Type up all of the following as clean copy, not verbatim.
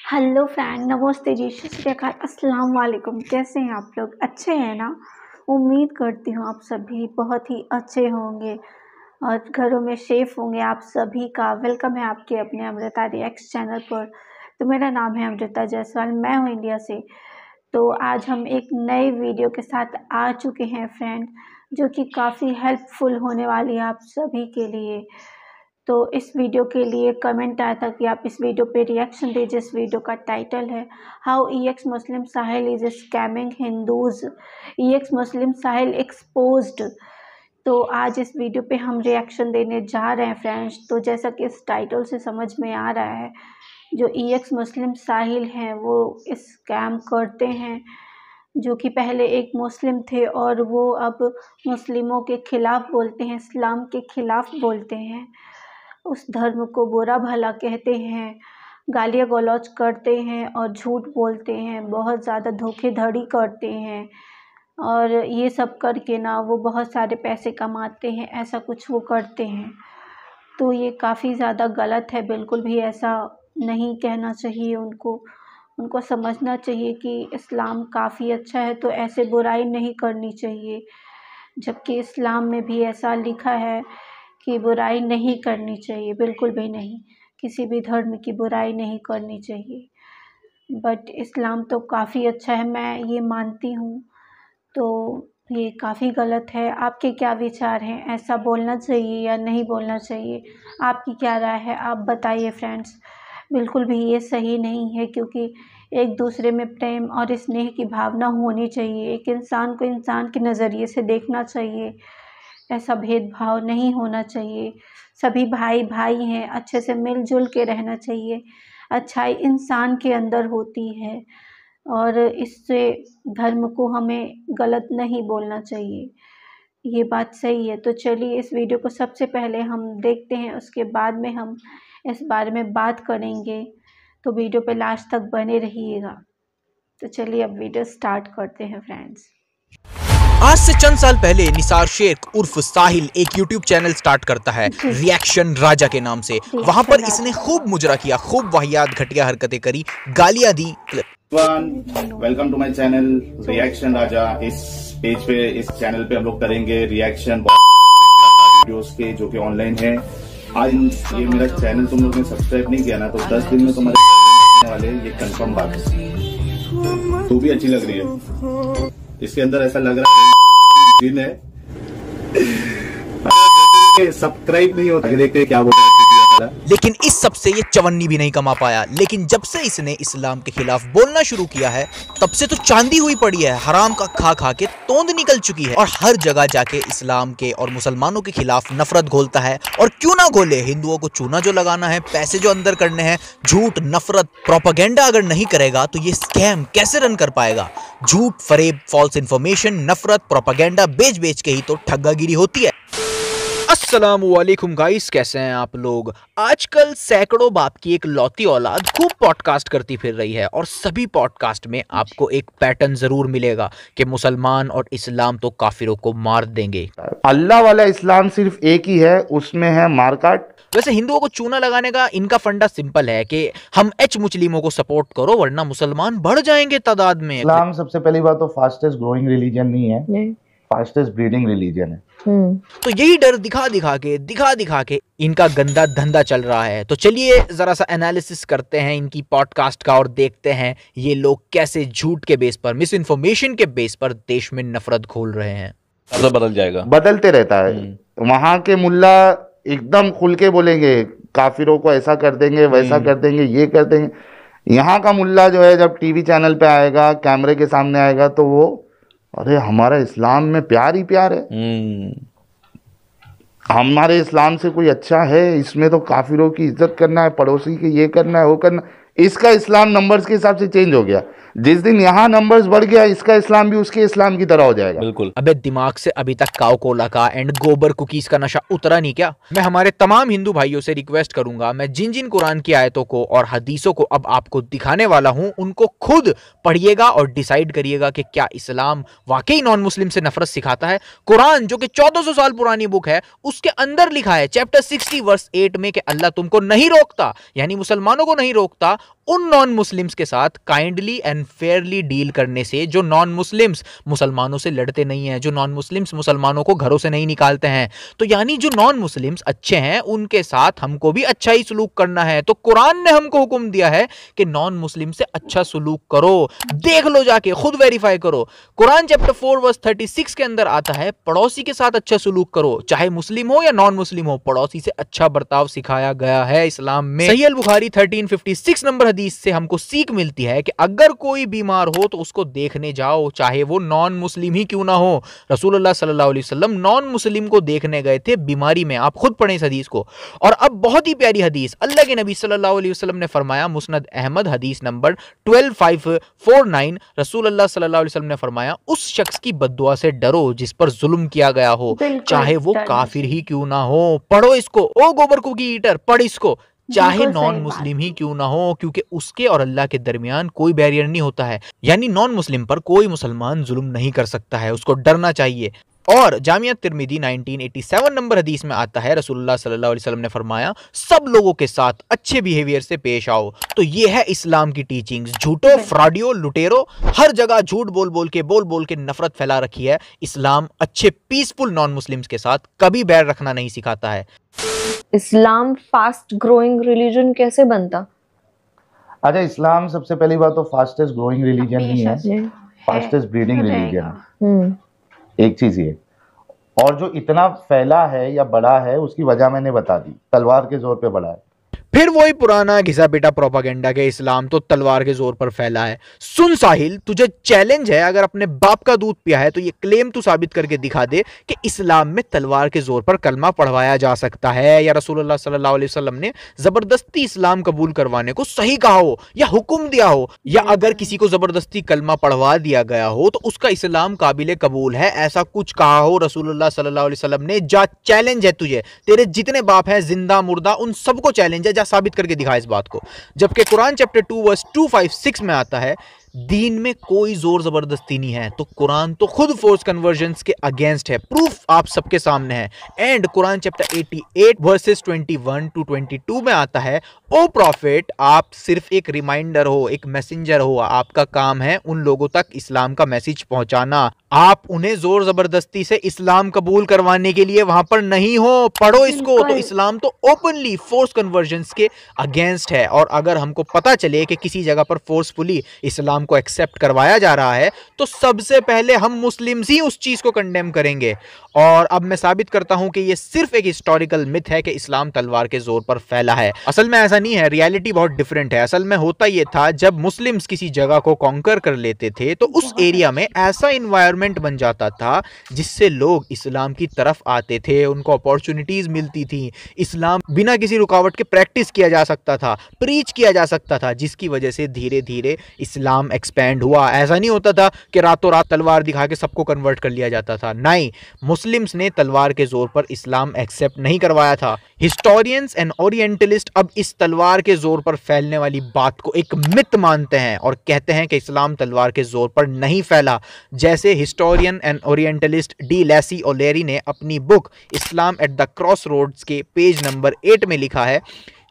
Hello friend, नमस्ते जी, सत श्री अकाल, अस्सलाम वालेकुम। कैसे हैं आप लोग? अच्छे हैं ना? उम्मीद करती हूँ आप सभी बहुत ही अच्छे होंगे और घरों में सेफ होंगे। आप सभी का वेलकम है आपके अपने अमृता रिएक्ट्स चैनल पर। तो मेरा नाम है अमृता जायसवाल, मैं हूँ इंडिया से। तो आज हम एक नए वीडियो के साथ आ चुके हैं फ्रेंड, जो कि काफ़ी हेल्पफुल होने वाली है आप सभी के लिए। तो इस वीडियो के लिए कमेंट आया था कि आप इस वीडियो पे रिएक्शन दीजिए। इस वीडियो का टाइटल है how ex Muslim Sahil is scamming Hindus, ex Muslim Sahil exposed. तो आज इस वीडियो पे हम रिएक्शन देने जा रहे हैं फ्रेंड्स। तो जैसा कि इस टाइटल से समझ में आ रहा है, जो ईएक्स मुस्लिम साहिल हैं वो स्कैम करते हैं, जो कि पहले एक मुस्लिम थे और वो अब मुस्लिमों के खिलाफ़ बोलते हैं, इस्लाम के खिलाफ़ बोलते हैं, उस धर्म को बुरा भला कहते हैं, गालियाँ गलौज करते हैं और झूठ बोलते हैं, बहुत ज़्यादा धोखेधड़ी करते हैं और ये सब करके ना वो बहुत सारे पैसे कमाते हैं, ऐसा कुछ वो करते हैं। तो ये काफ़ी ज़्यादा गलत है, बिल्कुल भी ऐसा नहीं कहना चाहिए उनको। उनको समझना चाहिए कि इस्लाम काफ़ी अच्छा है, तो ऐसे बुराई नहीं करनी चाहिए। जबकि इस्लाम में भी ऐसा लिखा है कि बुराई नहीं करनी चाहिए, बिल्कुल भी नहीं। किसी भी धर्म की बुराई नहीं करनी चाहिए। बट इस्लाम तो काफ़ी अच्छा है, मैं ये मानती हूँ। तो ये काफ़ी गलत है। आपके क्या विचार हैं? ऐसा बोलना चाहिए या नहीं बोलना चाहिए? आपकी क्या राय है? आप बताइए फ्रेंड्स। बिल्कुल भी ये सही नहीं है, क्योंकि एक दूसरे में प्रेम और स्नेह की भावना होनी चाहिए। एक इंसान को इंसान के नज़रिए से देखना चाहिए, ऐसा भेदभाव नहीं होना चाहिए। सभी भाई भाई हैं, अच्छे से मिलजुल के रहना चाहिए। अच्छाई इंसान के अंदर होती है और इससे धर्म को हमें गलत नहीं बोलना चाहिए। ये बात सही है। तो चलिए इस वीडियो को सबसे पहले हम देखते हैं, उसके बाद में हम इस बारे में बात करेंगे। तो वीडियो पे लास्ट तक बने रहिएगा। तो चलिए अब वीडियो स्टार्ट करते हैं फ्रेंड्स। आज से चंद साल पहले निसार शेख उर्फ साहिल एक YouTube चैनल स्टार्ट करता है रिएक्शन राजा के नाम से। वहां पर इसने खूब मुजरा किया, खूब वाहियात घटिया हरकतें करी, गालियां दी। Welcome to my channel reaction Raja. इस पेज पे, इस चैनल पे हम लोग करेंगे रिएक्शन वीडियोस के जो कि ऑनलाइन है। आज ये मेरा चैनल तुम लोग ने सब्सक्राइब नहीं किया ना, तो 10 दिन में तुम्हारे वाले, ये कंफर्म बात है। तू भी अच्छी लग रही है, इसके अंदर ऐसा लग रहा है दिन है। सब्सक्राइब नहीं होता, देखते क्या बोलता है। लेकिन इस सब से ये चवन्नी भी नहीं कमा पाया। लेकिन जब से इसने इस्लाम के खिलाफ बोलना शुरू किया है, तब से तो चांदी हुई पड़ी है। हराम का खा खा के तोंद निकल चुकी है और हर जगह जाके इस्लाम के और मुसलमानों के खिलाफ नफरत घोलता है। और क्यों ना घोले, हिंदुओं को चूना जो लगाना है, पैसे जो अंदर करने हैं, झूठ, नफरत, प्रोपेगेंडा अगर नहीं करेगा तो ये स्कैम कैसे रन कर पाएगा? झूठ, फरेब, फॉल्स इन्फॉर्मेशन, नफरत, प्रोपेगेंडा बेच बेच के ही तो ठग्गागिरी होती है। अस्सलामुअलैकुम गाइस, कैसे हैं आप लोग? आजकल सैकड़ों बाप की एक लौती औलाद खूब पॉडकास्ट करती फिर रही है और सभी पॉडकास्ट में आपको एक पैटर्न जरूर मिलेगा कि मुसलमान और इस्लाम तो काफिरों को मार देंगे। अल्लाह वाला इस्लाम सिर्फ एक ही है, उसमें है मारकाट। वैसे हिंदुओं को चूना लगाने का इनका फंडा सिंपल है कि हम मुस्लिमों को सपोर्ट करो वरना मुसलमान बढ़ जाएंगे तादाद में। इस्लाम सबसे पहली बात तो फास्टेस्ट ग्रोइंग रिलीजन नहीं है, फास्टेस्ट ब्रीडिंग रिलीजन है। तो यही डर दिखा दिखा के इनका गंदा धंधा चल रहा है। तो चलिए जरा सा एनालिसिस करते हैं इनकी पॉडकास्ट का और देखते हैं ये लोग कैसे झूठ के बेस पर, मिस इन्फॉर्मेशन के बेस पर देश में नफरत घोल रहे हैं। तो बदल जाएगा, बदलते रहता है। वहां के मुल्ला एकदम खुल के बोलेंगे काफिरों को ऐसा कर देंगे, वैसा कर देंगे, ये कर देंगे। यहाँ का मुल्ला जो है जब टीवी चैनल पे आएगा, कैमरे के सामने आएगा, तो वो अरे हमारा इस्लाम में प्यार ही प्यार है, हमारे इस्लाम से कोई अच्छा है, इसमें तो काफिरों की इज्जत करना है, पड़ोसी की ये करना है, वो करना। इसका इस्लाम नंबर्स के हिसाब से चेंज हो गया। जिस दिन यहाँ नंबर्स बढ़ गया, इसका इस्लाम भी उसके इस्लाम की तरह हो जाएगा। बिल्कुल। अबे दिमाग से अभी तक काव कोला का एंड गोबर कुकीज का नशा उतरा नहीं क्या? मैं हमारे तमाम हिंदू भाइयों से रिक्वेस्ट करूंगा, मैं जिन जिन कुरान की आयतों को और हदीसों को अब आपको दिखाने वाला हूं, उनको खुद पढ़िएगा और डिसाइड करिएगा कि क्या इस्लाम वाकई नॉन मुस्लिम से नफरत सिखाता है। कुरान जो कि 1400 साल पुरानी बुक है, उसके अंदर लिखा है चैप्टर 60 वर्स 8 में कि अल्लाह तुमको नहीं रोकता, यानी मुसलमानों को नहीं रोकता उन नॉन मुस्लिम्स के साथ काइंडली एंड फेयरली डील करने से जो नॉन मुस्लिम्स मुसलमानों से लड़ते नहीं हैं, जो नॉन मुस्लिम्स मुसलमानों को घरों से नहीं निकालते हैं। तो यानी जो नॉन मुस्लिम्स अच्छे हैं उनके साथ हमको भी अच्छा ही सलूक करना है। तो कुरान ने हमको हुक्म दिया है कि नॉन मुस्लिम से अच्छा सलूक करो। देख लो, जाके खुद वेरीफाई करो। कुरान चैप्टर 4 वर्स 36 के अंदर आता है, पड़ोसी के साथ अच्छा सलूक करो, चाहे मुस्लिम हो या नॉन मुस्लिम हो, पड़ोसी से अच्छा बर्ताव सिखाया गया है इस्लाम में। सही अल बुखारी 1356 नंबर हदीस से हमको सीख मिलती है कि अगर कोई बीमार हो तो उसको देखने जाओ, चाहे वो नॉन मुस्लिम ही क्यों ना हो। रसूलुल्लाह सल्लल्लाहु अलैहि वसल्लम नॉन मुस्लिम को देखने गए थे बीमारी में, आप खुद पढ़ें इस हदीस को। और अब बहुत ही प्यारी हदीस, अल्लाह के नबी सल्लल्लाहु अलैहि वसल्लम ने फरमाया, मुस्नद अहमद हदीस नंबर 12549, रसूलुल्लाह सल्लल्लाहु अलैहि वसल्लम ने फरमाया, उस शख्स की बद्दुआ से डरो जिस पर जुल्म किया गया हो, चाहे वो काफिर ही क्यों ना हो। पढ़ो इसको, ओ गोबर कुकी ईटर, पढ़ इसको, चाहे नॉन मुस्लिम ही क्यों ना हो, क्योंकि उसके और अल्लाह के दरमियान कोई बैरियर नहीं होता है। यानी नॉन मुस्लिम पर कोई मुसलमान जुल्म नहीं कर सकता है, उसको डरना चाहिए। और जामिया तिर्मिदी 1987 नंबर हदीस में आता है, रसूलुल्लाह सल्लल्लाहु अलैहि वसल्लम ने फरमाया, सब लोगों के साथ अच्छे बिहेवियर से पेश आओ। तो ये है इस्लाम की टीचिंग्स। झूठो, फ्रॉडियो, लुटेरो, हर जगह झूठ बोल बोल के नफरत फैला रखी है। इस्लाम अच्छे पीसफुल नॉन मुस्लिम्स के साथ कभी बैर रखना नहीं सिखाता है। इस्लाम फास्ट ग्रोइंग रिलीजन कैसे बनता? अच्छा, इस्लाम सबसे पहली बात तो फास्टेस्ट ग्रोइंग रिलीजन नहीं है, फास्टेस्ट ब्रीडिंग रिलीजन है। एक चीज ये, और जो इतना फैला है या बड़ा है उसकी वजह मैंने बता दी, तलवार के जोर पे बड़ा है। फिर वही पुराना घिसा पिटा प्रोपागेंडा के इस्लाम तो तलवार के जोर पर फैला है। सुन साहिल, तुझे चैलेंज है, अगर अपने बाप का दूध पिया है तो ये क्लेम तू साबित करके दिखा दे कि इस्लाम में तलवार के जोर पर कलमा पढ़वाया जा सकता है, या रसूलुल्लाह सल्लल्लाहु अलैहि वसल्लम ने जबरदस्ती इस्लाम कबूल करवाने को सही कहा हो या हुक्म दिया हो, या अगर किसी को जबरदस्ती कलमा पढ़वा दिया गया हो तो उसका इस्लाम काबिल कबूल है, ऐसा कुछ कहा हो रसूलुल्लाह सल्लल्लाहु अलैहि वसल्लम ने। जा, चैलेंज है तुझे, तेरे जितने बाप हैं जिंदा मुर्दा उन सबको चैलेंज है, साबित करके दिखा इस बात को। जबकि कुरान चैप्टर 2 वर्स 256 में आता है, दीन में कोई जोर जबरदस्ती नहीं है। तो कुरान तो खुद फोर्स कन्वर्जन्स के अगेंस्ट है, प्रूफ आप सबके सामने है। And Quran chapter 88 versus 21 to 22 में आता है, ओ प्रॉफिट, आप सिर्फ एक रिमाइंडर हो, एक मैसेंजर हो, आपका काम है उन लोगों तक इस्लाम का मैसेज पहुंचाना। आप उन्हें जोर जबरदस्ती से इस्लाम कबूल करवाने के लिए वहां पर नहीं हो। पढ़ो इसको। तो इस्लाम तो ओपनली फोर्स कन्वर्जन्स के अगेंस्ट है, और अगर हमको पता चले कि किसी जगह पर फोर्सफुली इस्लाम को एक्सेप्ट करवाया जा रहा है तो सबसे पहले हम मुस्लिम्स ही उस चीज को कंडेम करेंगे। और अब मैं साबित करता हूं कि ये सिर्फ एक हिस्टोरिकल मिथ है कि इस्लाम तलवार के जोर पर फैला है। असल में ऐसा नहीं है, रियलिटी बहुत डिफरेंट है। असल में होता ये था, जब मुस्लिम्स किसी जगह को कॉन्कर कर लेते थे तो उस एरिया में ऐसा इन्वायरमेंट बन जाता था जिससे लोग इस्लाम की तरफ आते थे, उनको अपॉर्चुनिटीज मिलती थी, इस्लाम बिना किसी रुकावट के प्रैक्टिस किया जा सकता था, प्रीच किया जा सकता था, जिसकी वजह से धीरे धीरे इस्लाम एक्सपैंड हुआ। ऐसा नहीं होता था कि रातों रात तलवार दिखा के सबको कन्वर्ट कर लिया जाता था, नहीं, मुस्लिम्स ने तलवार के जोर पर इस्लाम एक्सेप्ट नहीं करवाया था। हिस्टोरियंस एंड ओरिएंटलिस्ट अब इस तलवार के जोर पर फैलने वाली बात को एक मिथ मानते हैं और कहते हैं कि इस्लाम तलवार के जोर पर नहीं फैला। जैसे हिस्टोरियन एंड ओरिएंटलिस्ट डी लैसी ओलेरी ने अपनी book Islam at the crossroads के पेज नंबर 8 में लिखा है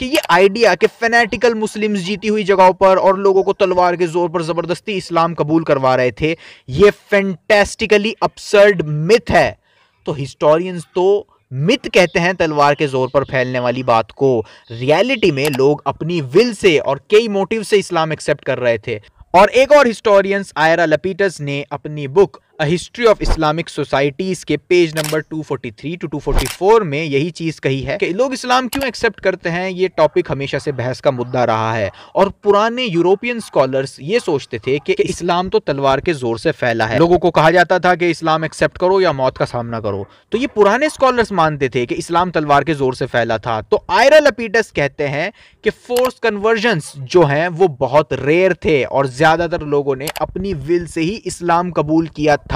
कि ये आइडिया कि फैनेटिकल मुस्लिम्स जीती हुई जगहों पर और लोगों को तलवार के जोर पर जबरदस्ती इस्लाम कबूल करवा रहे थे, ये फैंटास्टिकली अब्सर्ड मिथ है। तो हिस्टोरियंस तो मिथ कहते हैं तलवार के जोर पर फैलने वाली बात को। रियलिटी में लोग अपनी विल से और कई मोटिव से इस्लाम एक्सेप्ट कर रहे थे। और एक और हिस्टोरियंस आयरा लपीटस ने अपनी book a history of Islamic societies के पेज नंबर 243 to 244 में यही चीज कही है कि लोग इस्लाम क्यों एक्सेप्ट करते हैं। ये टॉपिक हमेशा से बहस का मुद्दा रहा है और पुराने यूरोपियन स्कॉलर्स ये सोचते थे कि इस्लाम तो तलवार के जोर से फैला है। लोगों को कहा जाता था कि इस्लाम एक्सेप्ट करो या मौत का सामना करो। तो ये पुराने स्कॉलर्स मानते थे कि इस्लाम तलवार के जोर से फैला था। तो आयरा लपीटस कहते हैं कि फोर्स कन्वर्जन्स जो हैं वो बहुत रेयर थे और ज्यादातर लोगों ने अपनी विल से ही इस्लाम कबूल किया था।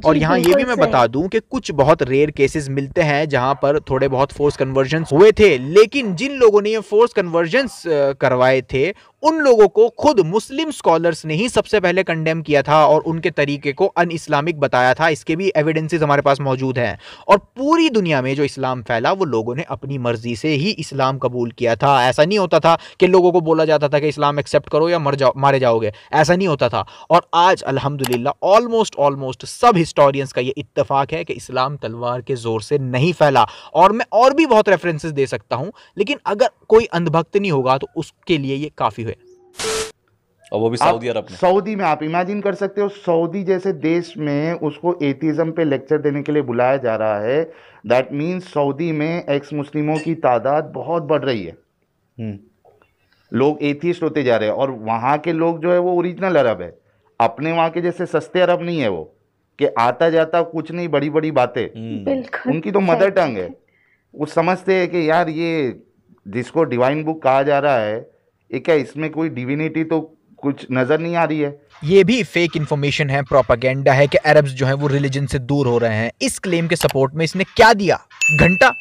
और यहाँ ये भी मैं बता दूं कि कुछ बहुत रेयर केसेस मिलते हैं जहां पर थोड़े बहुत फोर्स कन्वर्जन्स हुए थे, लेकिन जिन लोगों ने ये फोर्स कन्वर्जन्स करवाए थे उन लोगों को खुद मुस्लिम स्कॉलर्स ने ही सबसे पहले कंडेम किया था और उनके तरीके को अन इस्लामिक बताया था। इसके भी एविडेंसेस हमारे पास मौजूद हैं। और पूरी दुनिया में जो इस्लाम फैला वो लोगों ने अपनी मर्जी से ही इस्लाम कबूल किया था। ऐसा नहीं होता था कि लोगों को बोला जाता था कि इस्लाम एक्सेप्ट करो या मारे जाओगे, ऐसा नहीं होता था। और आज अल्हम्दुलिल्लाह ऑलमोस्ट सब हिस्टोरियंस का ये इत्तेफाक है कि इस्लाम तलवार के जोर से नहीं फैला। और मैं और भी बहुत रेफरेंसेस दे सकता हूं, लेकिन अगर कोई अंधभक्त नहीं होगा तो उसके लिए ये काफी है। और वो भी सऊदी अरब में। सऊदी में आप इमेजिन कर सकते हो, सऊदी जैसे देश में उसको एथिज्म पे लेक्चर देने के लिए बुलाया जा रहा है। दैट मीन्स सऊदी में एक्स मुस्लिमों की तादाद बहुत बढ़ रही है। लोग एथिस्ट होते जा रहे हैं। और वहाँ के लोग जो है वो ओरिजिनल अरब है, अपने वहाँ के जैसे सस्ते अरब नहीं है वो कि आता जाता कुछ नहीं, बड़ी बड़ी बातें। बिल्कुल उनकी तो मदर टंग है। वो समझते हैं कि यार ये जिसको डिवाइन बुक कहा जा रहा है, ये क्या इसमें कोई डिविनिटी तो कुछ नजर नहीं आ रही है। ये भी फेक इन्फॉर्मेशन है, प्रोपागेंडा है कि अरब्स जो हैं वो रिलीजन से दूर हो रहे हैं। इस क्लेम के सपोर्ट में इसने क्या दिया? घंटा।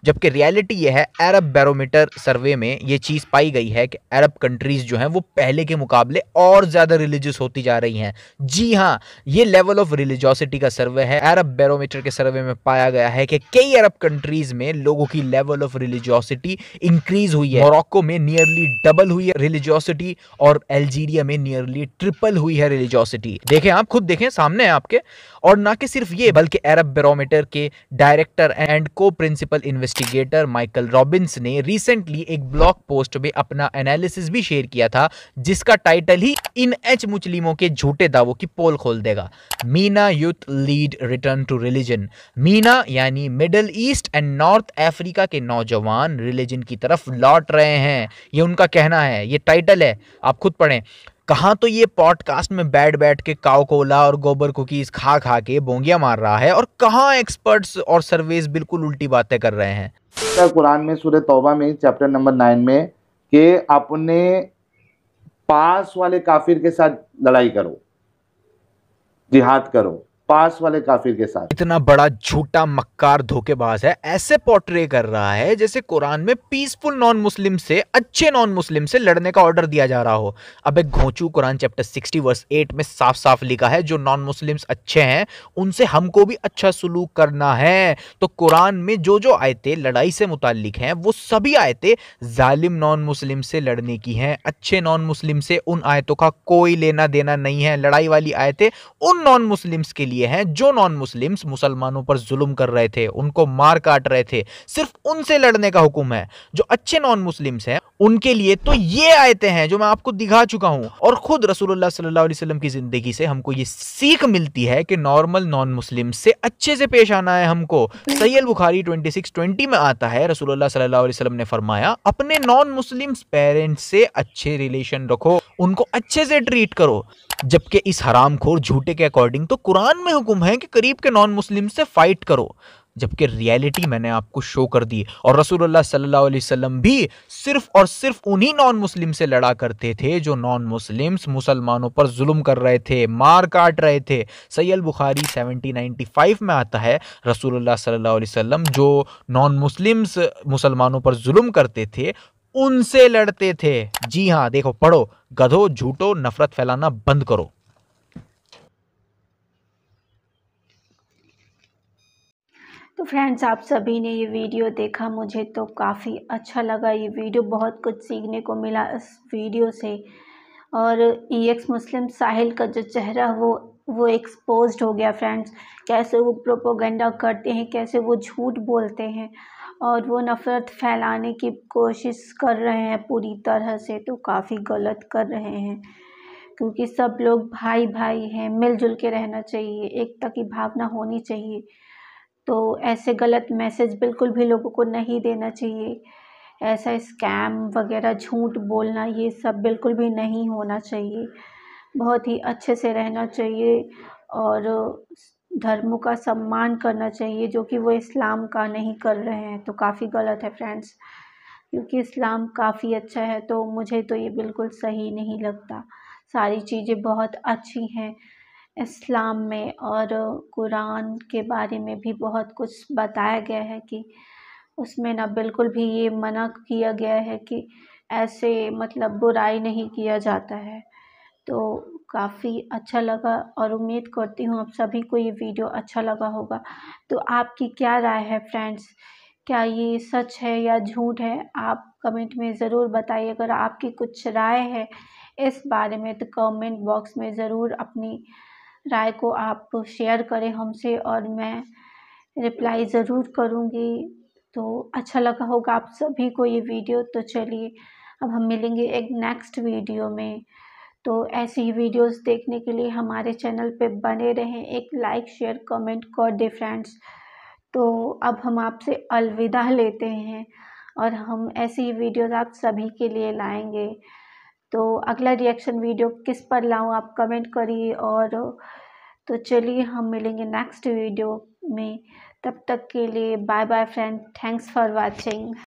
जबकि रियलिटी ये है, अरब बैरोमीटर सर्वे में ये चीज़ पाई गई है कि अरब कंट्रीज जो हैं वो पहले के मुकाबले और ज़्यादा रिलीजियस होती जा रही हैं। जी हाँ, ये लेवल ऑफ रिलीजियोसिटी का सर्वे है। अरब बैरोमीटर के सर्वे में पाया गया है कि कई अरब कंट्रीज में लोगों की लेवल ऑफ रिलीजियोसिटी इंक्रीज हुई है। मोरक्को में नियरली डबल हुई है रिलीजियोसिटी और अल्जीरिया में नियरली ट्रिपल हुई है रिलीजियोसिटी। देखें, आप खुद देखें, सामने है आपके। और ना कि सिर्फ ये, बल्कि अरब बैरोमीटर के डायरेक्टर एंड को प्रिंसिपल इन्वेस्टिगेटर माइकल रॉबिन्स ने रिसेंटली एक ब्लॉग पोस्ट में अपना एनालिसिस भी शेयर किया था, जिसका टाइटल ही इन एच मुस्लिमों के झूठे दावों की पोल खोल देगा। MENA youth lead return to religion. MENA यानी Middle East and North Africa के नौजवान रिलीजन की तरफ लौट रहे हैं, ये उनका कहना है। ये टाइटल है, आप खुद पढ़ें। कहाँ तो ये पॉडकास्ट में बैठ के काव कोला और गोबर कुकीज खा खा के बोंगिया मार रहा है, और कहाँ एक्सपर्ट्स और सर्वेस बिल्कुल उल्टी बातें कर रहे हैं। कुरान में सूरह तौबा में चैप्टर नंबर 9 में कि अपने पास वाले काफिर के साथ लड़ाई करो, जिहाद करो, पास वाले काफिर के साथ। इतना बड़ा झूठा मक्कार धोखेबाज है, ऐसे पोर्ट्रे कर रहा है जैसे कुरान में पीसफुल नॉन मुस्लिम से, अच्छे नॉन मुस्लिम से लड़ने का ऑर्डर दिया जा रहा हो। अब एक घोंचू, कुरान चैप्टर 60 वर्स 8 में साफ साफ लिखा है जो नॉन मुस्लिम्स अच्छे हैं उनसे हमको भी अच्छा सलूक करना है। तो कुरान में जो जो आयतें लड़ाई से मुताल्लिक हैं वो सभी आयतें जालिम नॉन मुस्लिम से लड़ने की हैं। अच्छे नॉन मुस्लिम से उन आयतों का कोई लेना देना नहीं है। लड़ाई वाली आयतें उन नॉन मुस्लिम्स के लिए हैं जो नॉन मुस्लिम्स मुसलमानों पर जुल्म कर रहे थे, उनको मार काट रहे थे, सिर्फ उनसे लड़ने का हुक्म है। जो अच्छे नॉन मुस्लिम्स हैं उनके लिए तो ये आयतें हैं जो मैं आपको दिखा चुका हूं। और खुद रसूलुल्लाह सल्लल्लाहु अलैहि वसल्लम की जिंदगी से हमको ये सीख मिलती है कि नॉर्मल नॉन मुस्लिम्स से अच्छे से पेश आना है हमको। सही अल बुखारी 26:20 में आता है, रसूलुल्लाह सल्लल्लाहु अलैहि वसल्लम ने फरमाया, अपने नॉन मुस्लिम्स पेरेंट्स से अच्छे रिलेशन रखो, उनको अच्छे से ट्रीट करो। जबकि इस हरामखोर झूठे के अकॉर्डिंग तो कुरान में हुक्म है कि करीब के नॉन मुस्लिम से फाइट करो, जबकि रियलिटी मैंने आपको शो कर दी। और रसूलुल्लाह सल्लल्लाहु अलैहि वसल्लम भी सिर्फ और सिर्फ उन्हीं नॉन मुस्लिम से लड़ा करते थे जो नॉन मुस्लिम्स मुसलमानों पर जुल्म कर रहे थे, मार काट रहे थे। सही अल बुखारी 7095 में आता है, रसूलुल्लाह सल्लल्लाहु अलैहि वसल्लम जो नॉन मुस्लिम्स मुसलमानों पर जुल्म करते थे उनसे लड़ते थे। जी हाँ, देखो, पढ़ो, गधो, झूठो, नफरत फैलाना बंद करो। तो फ्रेंड्स, आप सभी ने ये वीडियो देखा, मुझे तो काफ़ी अच्छा लगा। ये वीडियो बहुत कुछ सीखने को मिला इस वीडियो से। और EX मुस्लिम साहिल का जो चेहरा वो एक्सपोज्ड हो गया फ्रेंड्स। कैसे वो प्रोपोगंडा करते हैं, कैसे वो झूठ बोलते हैं और वो नफ़रत फैलाने की कोशिश कर रहे हैं पूरी तरह से। तो काफ़ी गलत कर रहे हैं, क्योंकि सब लोग भाई भाई हैं, मिलजुल के रहना चाहिए, एकता की भावना होनी चाहिए। तो ऐसे गलत मैसेज बिल्कुल भी लोगों को नहीं देना चाहिए। ऐसा स्कैम वगैरह, झूठ बोलना, ये सब बिल्कुल भी नहीं होना चाहिए। बहुत ही अच्छे से रहना चाहिए और धर्मों का सम्मान करना चाहिए, जो कि वो इस्लाम का नहीं कर रहे हैं। तो काफ़ी गलत है फ्रेंड्स, क्योंकि इस्लाम काफ़ी अच्छा है। तो मुझे तो ये बिल्कुल सही नहीं लगता। सारी चीज़ें बहुत अच्छी हैं इस्लाम में, और कुरान के बारे में भी बहुत कुछ बताया गया है कि उसमें ना बिल्कुल भी ये मना किया गया है कि ऐसे मतलब बुराई नहीं किया जाता है। तो काफ़ी अच्छा लगा और उम्मीद करती हूँ आप सभी को ये वीडियो अच्छा लगा होगा। तो आपकी क्या राय है फ्रेंड्स? क्या ये सच है या झूठ है? आप कमेंट में ज़रूर बताइए। अगर आपकी कुछ राय है इस बारे में तो कमेंट बॉक्स में ज़रूर अपनी राय को आप शेयर करें हमसे और मैं रिप्लाई ज़रूर करूँगी। तो अच्छा लगा होगा आप सभी को ये वीडियो। तो चलिए अब हम मिलेंगे एक नेक्स्ट वीडियो में। तो ऐसी ही वीडियोस देखने के लिए हमारे चैनल पे बने रहें। एक लाइक शेयर कमेंट कर दे फ्रेंड्स। तो अब हम आपसे अलविदा लेते हैं और हम ऐसी ही वीडियोस आप सभी के लिए लाएंगे। तो अगला रिएक्शन वीडियो किस पर लाऊं आप कमेंट करिए। और तो चलिए हम मिलेंगे नेक्स्ट वीडियो में। तब तक के लिए bye bye friend. Thanks for watching.